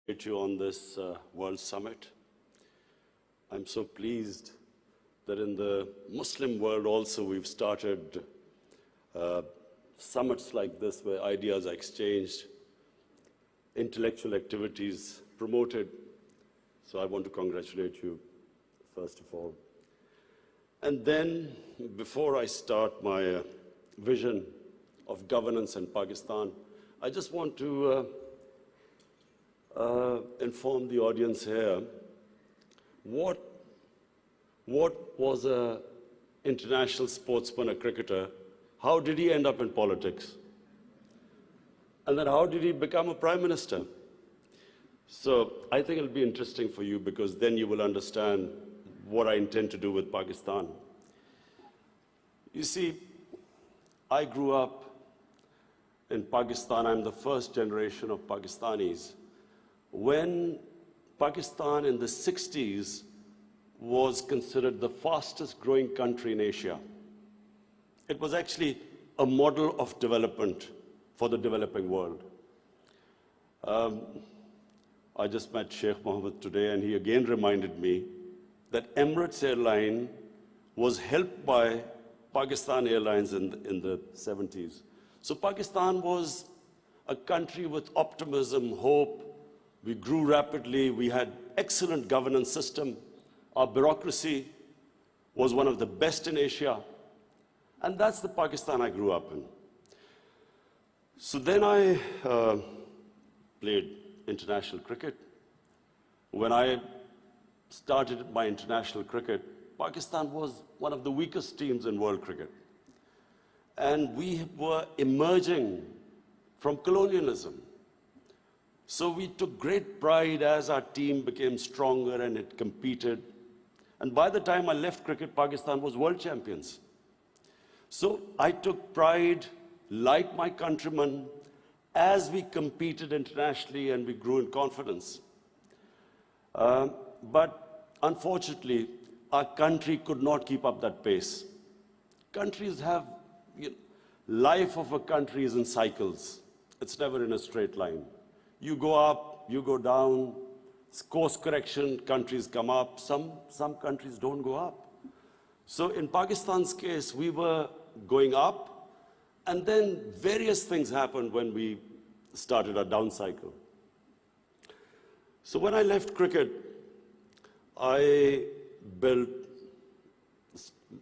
Meet you on this World Summit. I'm so pleased that in the Muslim world also we've started summits like this where ideas are exchanged, intellectual activities promoted. So I want to congratulate you, first of all. And then, before I start my vision of governance in Pakistan, I just want to inform the audience here what was an international sportsman, a cricketer, how did he end up in politics? And then how did he become a prime minister? So I think it'll be interesting for you because then you will understand what I intend to do with Pakistan. You see, I grew up in Pakistan. I'm the first generation of Pakistanis. When Pakistan in the 60s was considered the fastest growing country in Asia, it was actually a model of development for the developing world. I just met Sheikh Mohammed today, and he again reminded me that Emirates Airline was helped by Pakistan Airlines in the 70s. So Pakistan was a country with optimism, hope. We grew rapidly. We had excellent governance system. Our bureaucracy was one of the best in Asia. And that's the Pakistan I grew up in. So then I played international cricket. When I started my international cricket, Pakistan was one of the weakest teams in world cricket. And we were emerging from colonialism. So we took great pride as our team became stronger and it competed. And by the time I left cricket, Pakistan was world champions. So I took pride, like my countrymen, as we competed internationally and we grew in confidence. But unfortunately, our country could not keep up that pace. Countries have, life of a country is in cycles. It's never in a straight line. You go up, you go down, course correction, countries come up, some countries don't go up. So in Pakistan's case, we were going up, and then various things happened when we started our down cycle. So when I left cricket, I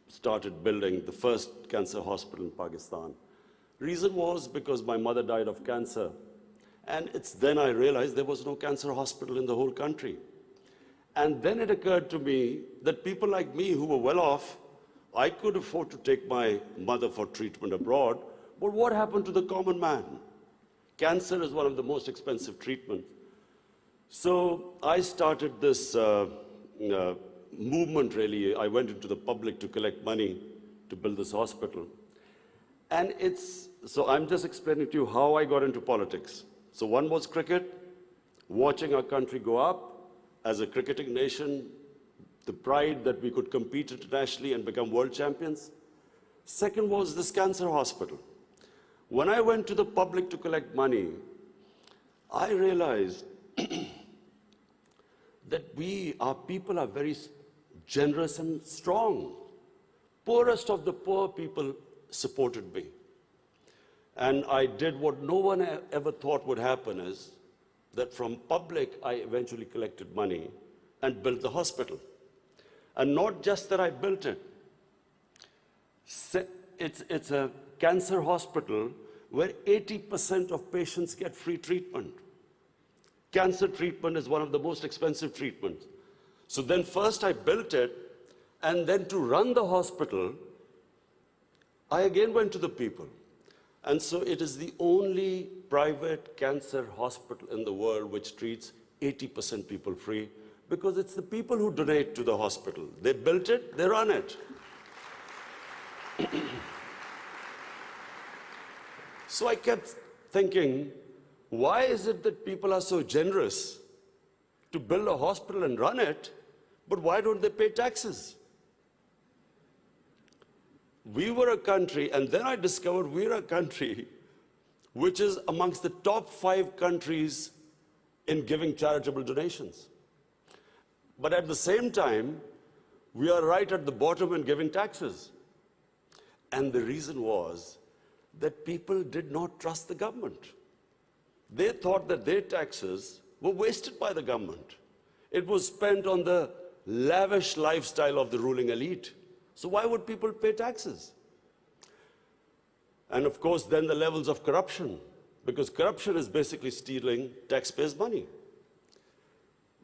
started building the first cancer hospital in Pakistan. Reason was because my mother died of cancer. And it's then I realized there was no cancer hospital in the whole country. And then it occurred to me that people like me who were well off, I could afford to take my mother for treatment abroad, but what happened to the common man? Cancer is one of the most expensive treatments. So I started this movement, really. I went into the public to collect money to build this hospital. And so I'm just explaining to you how I got into politics. So one was cricket, watching our country go up as a cricketing nation, the pride that we could compete internationally and become world champions. Second was this cancer hospital. When I went to the public to collect money, I realized that our people are very generous and strong. Poorest of the poor people supported me. And I did what no one ever thought would happen, is that from public, I eventually collected money and built the hospital. And not just that I built it. It's a cancer hospital where 80% of patients get free treatment. Cancer treatment is one of the most expensive treatments. So then first I built it, and then to run the hospital, I again went to the people. And so it is the only private cancer hospital in the world which treats 80% people free, because it's the people who donate to the hospital. They built it, they run it. So I kept thinking, why is it that people are so generous to build a hospital and run it, but why don't they pay taxes? We were a country, and then I discovered we're a country which is amongst the top 5 countries in giving charitable donations. But at the same time, we are right at the bottom in giving taxes. And the reason was that people did not trust the government. They thought that their taxes were wasted by the government. It was spent on the lavish lifestyle of the ruling elite. So why would people pay taxes? And of course, then the levels of corruption, because corruption is basically stealing taxpayers' money.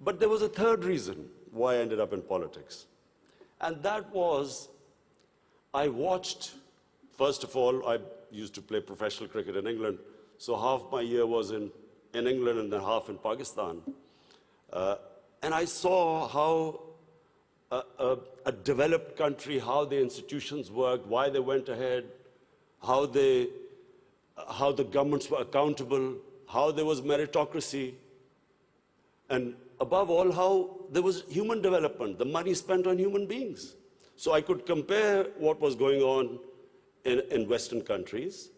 But there was a third reason why I ended up in politics. And that was, I watched, first of all, I used to play professional cricket in England, so half my year was in England and then half in Pakistan. And I saw how a developed country, how the institutions worked, why they went ahead, how the governments were accountable, how there was meritocracy, and above all, how there was human development, the money spent on human beings. So I could compare what was going on in Western countries,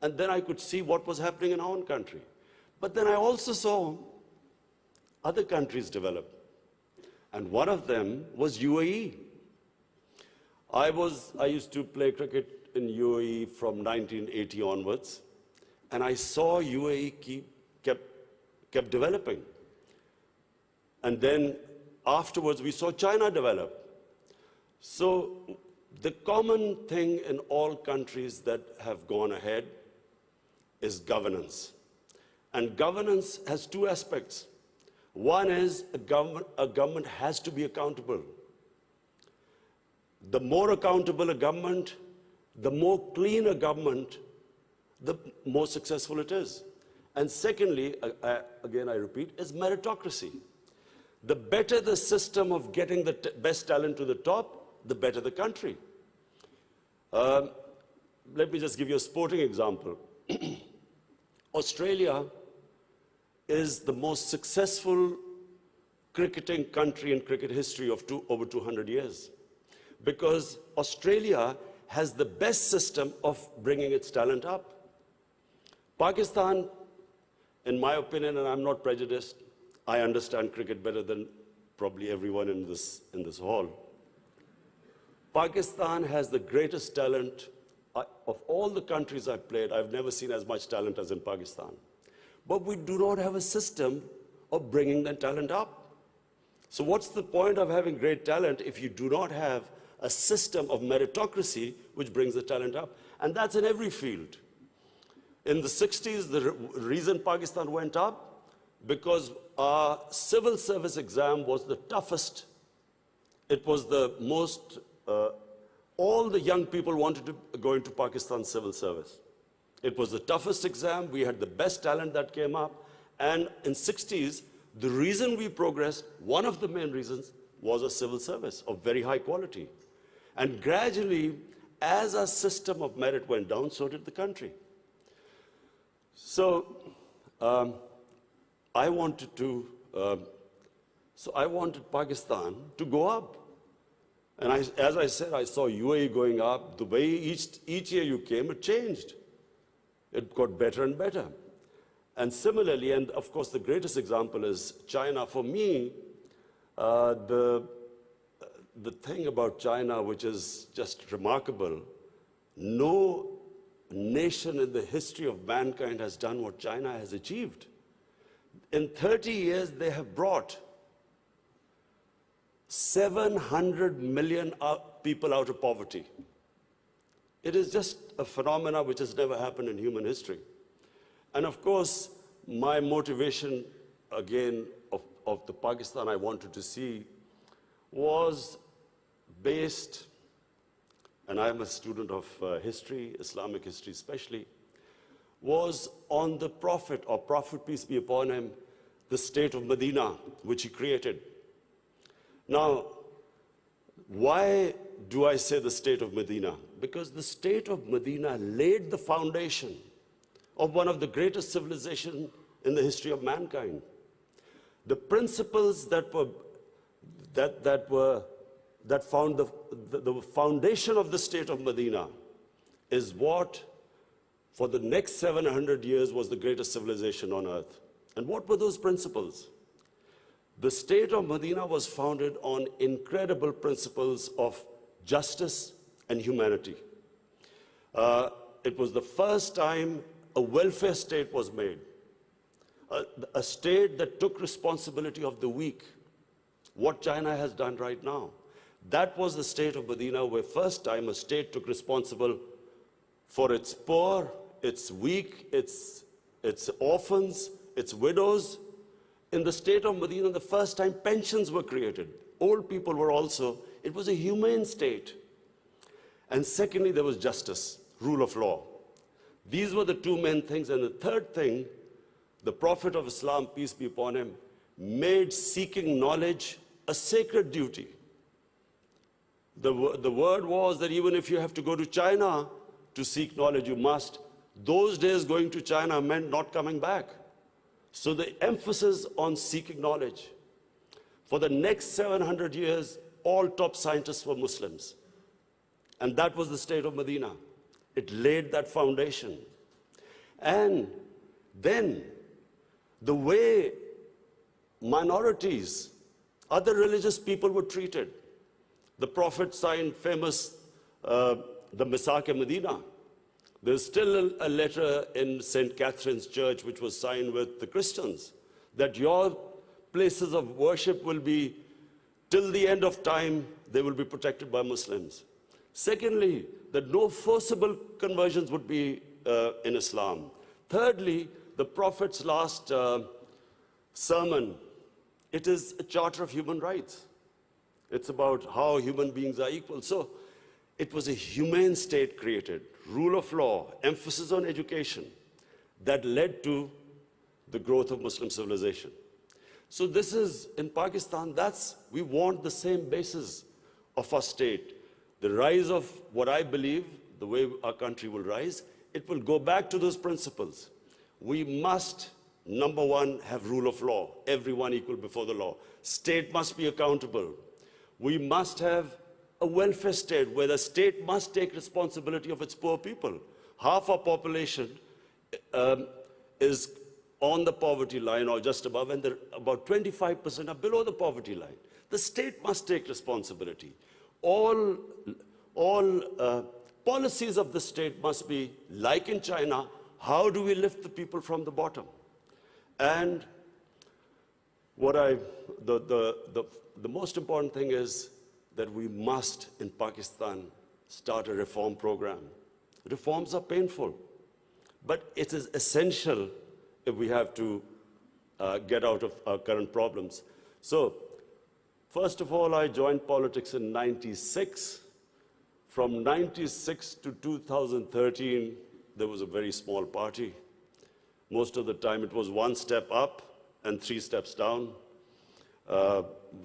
and then I could see what was happening in our own country. But then I also saw other countries develop, and one of them was UAE. I used to play cricket in UAE from 1980 onwards, and I saw UAE kept developing. And then afterwards, we saw China develop. So the common thing in all countries that have gone ahead is governance. And governance has two aspects. One is a government has to be accountable. The more accountable a government, the more clean a government, the more successful it is. And secondly, again I repeat, is meritocracy. The better the system of getting the best talent to the top, the better the country. Let me just give you a sporting example. Australia is the most successful cricketing country in cricket history of over 200 years, because Australia has the best system of bringing its talent up. Pakistan, in my opinion, and I'm not prejudiced, I understand cricket better than probably everyone in this hall. Pakistan has the greatest talent. Of all the countries I've played, I've never seen as much talent as in Pakistan. But we do not have a system of bringing that talent up. So what's the point of having great talent if you do not have a system of meritocracy which brings the talent up? And that's in every field. In the 60s, the reason Pakistan went up, because our civil service exam was the toughest. It was the most, all the young people wanted to go into Pakistan's civil service. It was the toughest exam. We had the best talent that came up. And in 60s, the reason we progressed, one of the main reasons, was a civil service of very high quality. And gradually, as our system of merit went down, so did the country. So I wanted Pakistan to go up. And as I said, I saw UAE going up. The way each year you came, it changed. It got better and better. And similarly, and of course the greatest example is China. For me, the thing about China, which is just remarkable, no nation in the history of mankind has done what China has achieved. In 30 years, they have brought 700 million people out of poverty. It is just a phenomenon which has never happened in human history. And of course, my motivation, again, of the Pakistan I wanted to see was based, and I'm a student of history, Islamic history especially, was on the Prophet, or Prophet, peace be upon him, the state of Medina, which he created. Now, why do I say the state of Medina? Because the state of Medina laid the foundation of one of the greatest civilizations in the history of mankind. The principles that found the foundation of the state of Medina is what, for the next 700 years, was the greatest civilization on earth. And what were those principles? The state of Medina was founded on incredible principles of justice and humanity. It was the first time a welfare state was made, a state that took responsibility of the weak, what China has done right now. That was the state of Medina, where first time a state took responsible for its poor, its weak, its orphans, its widows. In the state of Medina, the first time pensions were created. Old people were also, it was a humane state. And secondly, there was justice, rule of law. These were the two main things. And the third thing, the Prophet of Islam, peace be upon him, made seeking knowledge a sacred duty. The word was that even if you have to go to China to seek knowledge, you must. Those days going to China meant not coming back. So the emphasis on seeking knowledge. For the next 700 years, all top scientists were Muslims. And that was the state of Medina. It laid that foundation. And then the way minorities, other religious people were treated. The Prophet signed famous, the Misak-e-Medina. There's still a letter in St. Catherine's Church which was signed with the Christians, that your places of worship will be, till the end of time, they will be protected by Muslims. Secondly, that no forcible conversions would be in Islam. Thirdly, the Prophet's last sermon, it is a charter of human rights. It's about how human beings are equal. So it was a humane state created, rule of law, emphasis on education, that led to the growth of Muslim civilization. So this is, in Pakistan, we want the same basis of our state. The rise of what I believe, the way our country will rise, it will go back to those principles. We must, number one, have rule of law, everyone equal before the law. State must be accountable. We must have a welfare state where the state must take responsibility of its poor people. Half our population is on the poverty line or just above, and about 25% are below the poverty line. The state must take responsibility. All policies of the state must be, like in China, how do we lift the people from the bottom? And the most important thing is that we must, in Pakistan, start a reform program. Reforms are painful, but it is essential if we have to get out of our current problems. So, first of all, I joined politics in '96. From '96 to 2013, there was a very small party. Most of the time, it was one step up and 3 steps down.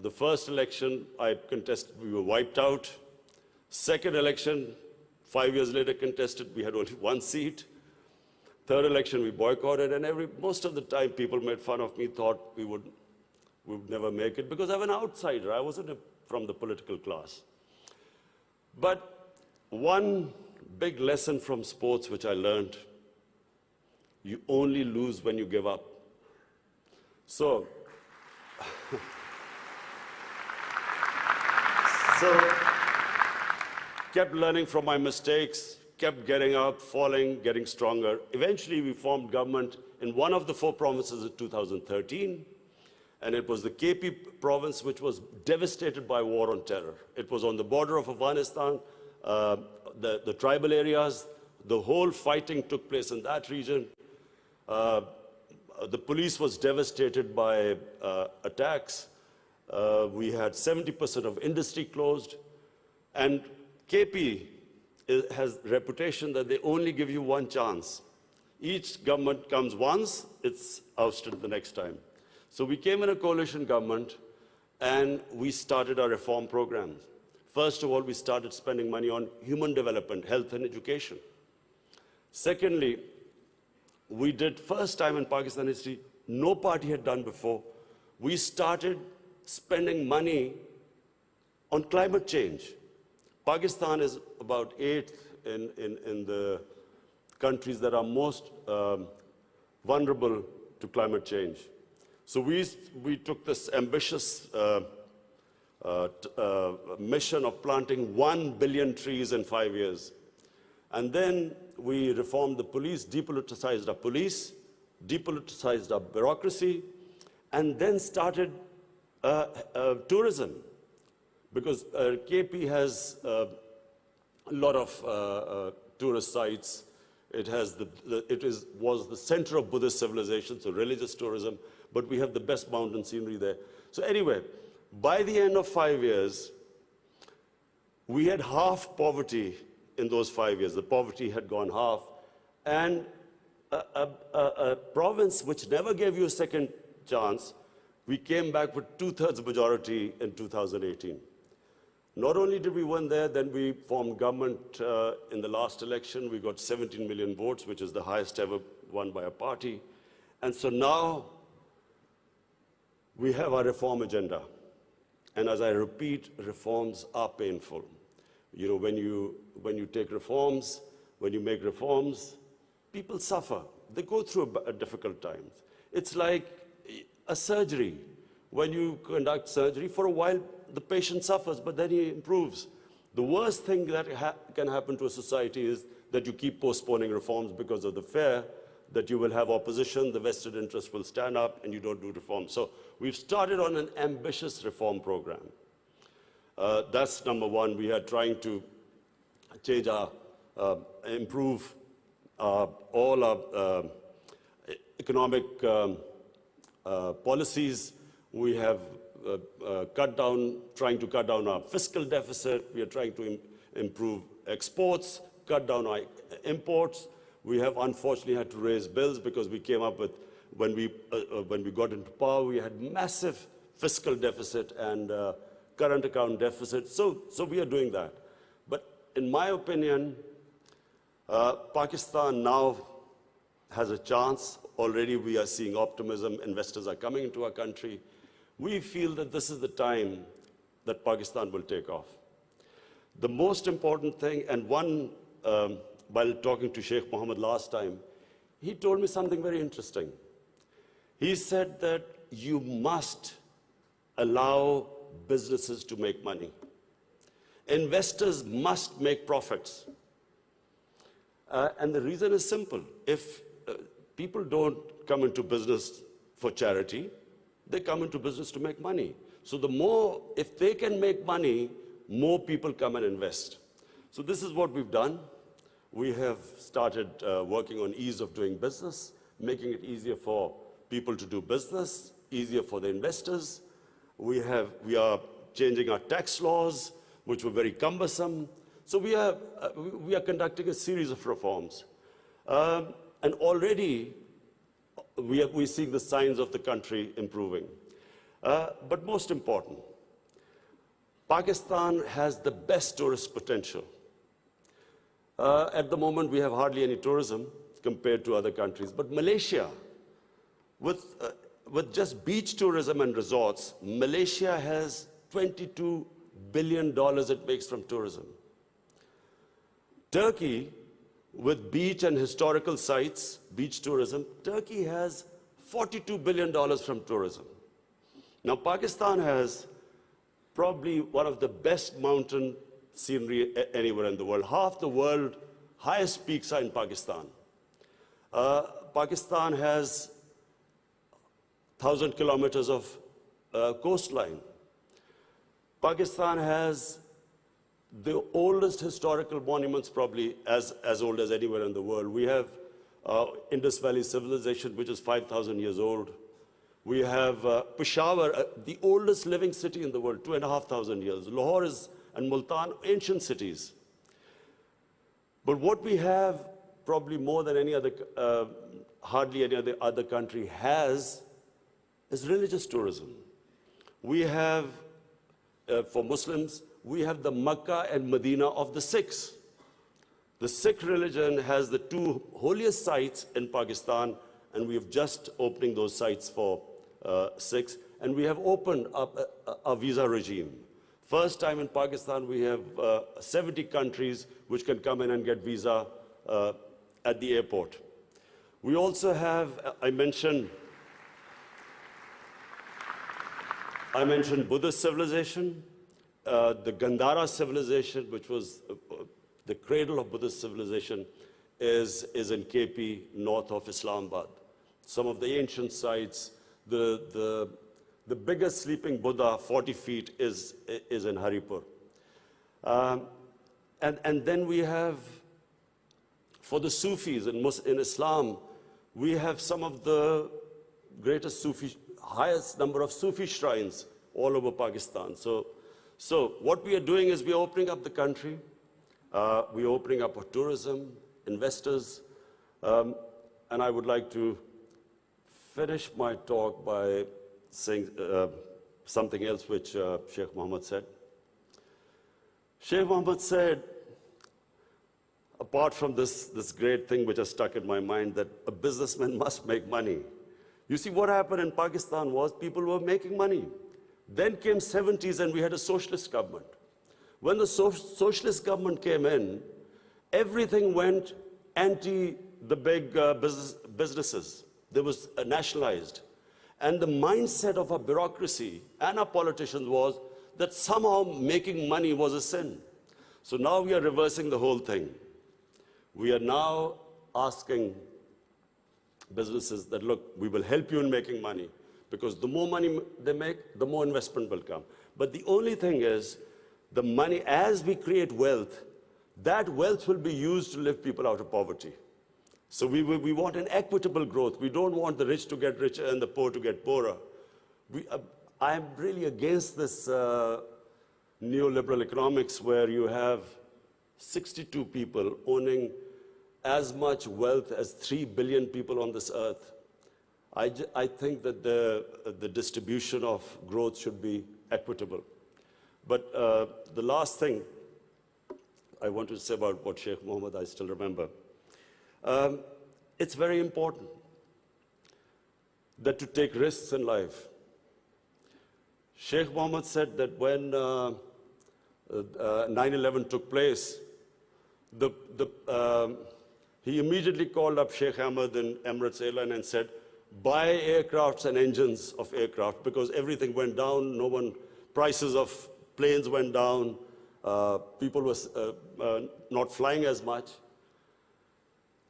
The first election I contested, we were wiped out. Second election, 5 years later contested, we had only 1 seat. Third election, we boycotted, and most of the time people made fun of me, thought we would never make it, because I'm an outsider. I wasn't from the political class. But one big lesson from sports which I learned, you only lose when you give up. So kept learning from my mistakes, kept getting up, falling, getting stronger. Eventually, we formed government in one of the 4 provinces in 2013, and it was the KP province, which was devastated by war on terror. It was on the border of Afghanistan, the tribal areas. The whole fighting took place in that region. The police was devastated by attacks. We had 70% of industry closed, and KP has a reputation that they only give you 1 chance. Each government comes once, it's ousted the next time. So we came in a coalition government, and we started our reform programs. First of all, we started spending money on human development, health and education. Secondly, we did, first time in Pakistan history, no party had done before, we started spending money on climate change. Pakistan is about 8th in the countries that are most vulnerable to climate change. So we took this ambitious mission of planting 1 billion trees in 5 years. And then we reformed the police, depoliticized our police, depoliticized our bureaucracy, and then started tourism. Because KP has a lot of tourist sites. It was the center of Buddhist civilization, so religious tourism, but we have the best mountain scenery there. So anyway, by the end of 5 years, we had half poverty in those 5 years. The poverty had gone half. And a province which never gave you a second chance, we came back with 2/3 majority in 2018. Not only did we win there, then we formed government in the last election. We got 17 million votes, which is the highest ever won by a party. And so now we have our reform agenda. And as I repeat, reforms are painful. You know, when you take reforms, when you make reforms, people suffer. They go through difficult times. It's like a surgery. When you conduct surgery, for a while, the patient suffers, but then he improves. The worst thing that can happen to a society is that you keep postponing reforms because of the fear that you will have opposition, the vested interest will stand up, and you don't do reforms. So we've started on an ambitious reform program. That's number one. We are trying to change improve all our economic policies. We have trying to cut down our fiscal deficit. We are trying to improve exports, cut down our imports. We have unfortunately had to raise bills because we came up with, when we got into power, we had massive fiscal deficit and current account deficit. So we are doing that. But in my opinion, Pakistan now has a chance. Already we are seeing optimism. Investors are coming into our country. We feel that this is the time that Pakistan will take off. The most important thing, and while talking to Sheikh Mohammed last time, he told me something very interesting. He said that you must allow businesses to make money. Investors must make profits. And the reason is simple. If people don't come into business for charity, they come into business to make money. So if they can make money, more people come and invest. So this is what we've done. We have started working on ease of doing business, making it easier for people to do business, easier for the investors. We are changing our tax laws, which were very cumbersome. So we are conducting a series of reforms. And already we're seeing the signs of the country improving. But most important, Pakistan has the best tourist potential. At the moment, we have hardly any tourism compared to other countries. But Malaysia, with just beach tourism and resorts, Malaysia has $22 billion it makes from tourism. Turkey, with beach and historical sites, beach tourism, Turkey has $42 billion from tourism. Now, Pakistan has probably one of the best mountain scenery anywhere in the world. Half the world's highest peaks are in Pakistan. Pakistan has 1,000 kilometers of coastline. Pakistan has the oldest historical monuments, probably as old as anywhere in the world. We have Indus Valley civilization, which is 5,000 years old. We have Peshawar, the oldest living city in the world, 2,500 years. Lahore and Multan, ancient cities. But what we have, probably more than any other, hardly any other country has, is religious tourism. We have, for Muslims, we have the Makkah and Medina of the Sikhs. The Sikh religion has the two holiest sites in Pakistan, and we have just opening those sites for Sikhs. And we have opened up a visa regime. First time in Pakistan, we have 70 countries which can come in and get visa at the airport. We also have, I mentioned I mentioned Buddhist civilization, the Gandhara civilization, which was the cradle of Buddhist civilization, is in KP, north of Islamabad. Some of the ancient sites, the biggest sleeping Buddha, 40 feet, is in Haripur. And then we have, for the Sufis in Islam, we have some of the greatest Sufi, highest number of Sufi shrines all over Pakistan. So what we are doing is we are opening up the country. We are opening up for tourism, investors. And I would like to finish my talk by saying something else which Sheikh Mohammed said. Sheikh Mohammed said, apart from this great thing which has stuck in my mind, that a businessman must make money. You see, what happened in Pakistan was people were making money. Then came 70s and we had a socialist government. When the socialist government came in, everything went anti the big businesses. They was nationalized. And the mindset of our bureaucracy and our politicians was that somehow making money was a sin. So now we are reversing the whole thing. We are now asking businesses that, look, we will help you in making money, because the more money they make, the more investment will come. But the only thing is, the money, as we create wealth, that wealth will be used to lift people out of poverty. So we want an equitable growth. We don't want the rich to get richer and the poor to get poorer. I'm really against this neoliberal economics where you have 62 people owning as much wealth as 3 billion people on this earth. I think that the distribution of growth should be equitable. But the last thing I want to say about what Sheikh Mohammed, I still remember. It's very important that to take risks in life. Sheikh Mohammed said that when 9/11 took place, he immediately called up Sheikh Ahmed in Emirates Airline and said, buy aircrafts and engines of aircraft, because everything went down, prices of planes went down, people were not flying as much.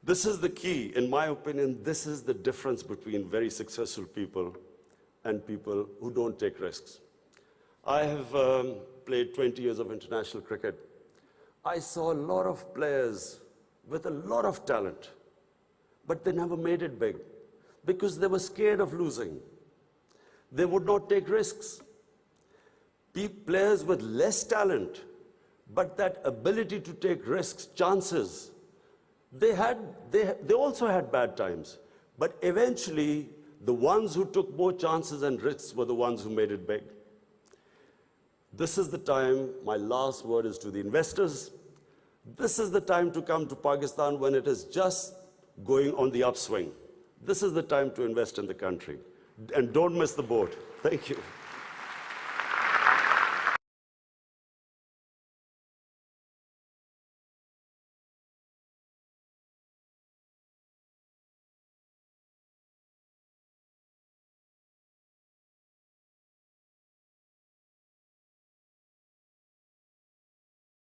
This is the key, in my opinion. This is the difference between very successful people and people who don't take risks. I have played 20 years of international cricket. I saw a lot of players with a lot of talent, but they never made it big because they were scared of losing. They would not take risks. Players with less talent, but that ability to take risks, chances, they also had bad times. But eventually, the ones who took more chances and risks were the ones who made it big. This is the time, my last word is to the investors. This is the time to come to Pakistan when it is just going on the upswing. This is the time to invest in the country. And don't miss the boat. Thank you.